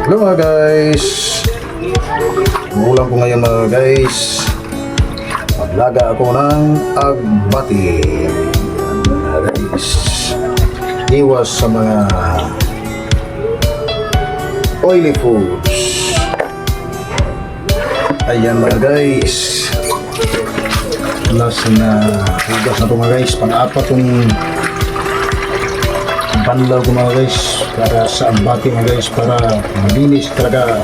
Hello mga guys. Ang ulam ko ngayon mga guys, maglaga ako ng agbati. Mga guys, iwas sa mga oily foods. Ayan mga guys, last na hugas na ito mga guys. Pang-apat yung banlaw ko mga guys para sa agbati mga guys, para malinis talaga.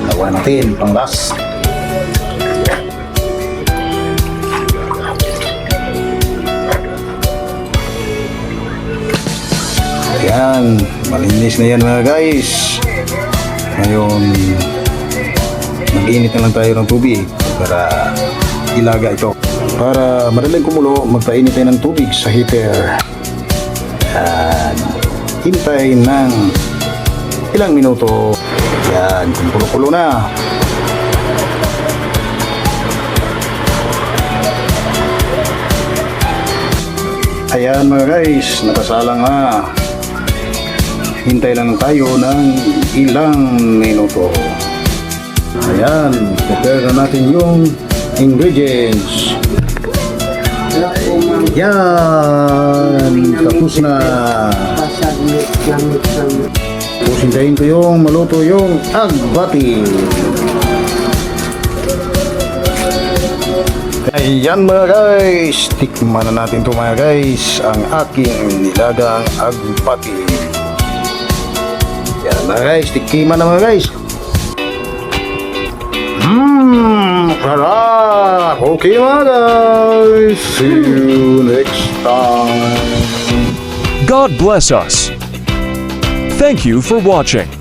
Gawa natin pang last. Ayan, malinis na yan mga guys. Ngayon, mag-init na lang tayo ng tubig para ilaga ito. Para madaling kumulo, magpainit tayo ng tubig sa heater. Ayan, hintay ng ilang minuto. Ayan, kung kulo-kulo na. Ayan mga guys, nakasalang na. Hintay lang tayo ng ilang minuto. Ayan, prepare na natin yung ingredients. Ayan, tapos na. Tapos hintayin ko yung maluto yung agbati. Ayan mga guys, tikman na natin ito mga guys, ang aking nilagang agbati. Ayan mga guys, tikiman na mga guys. Sarap! Okay mga guys, see you next time. God bless us. Thank you for watching.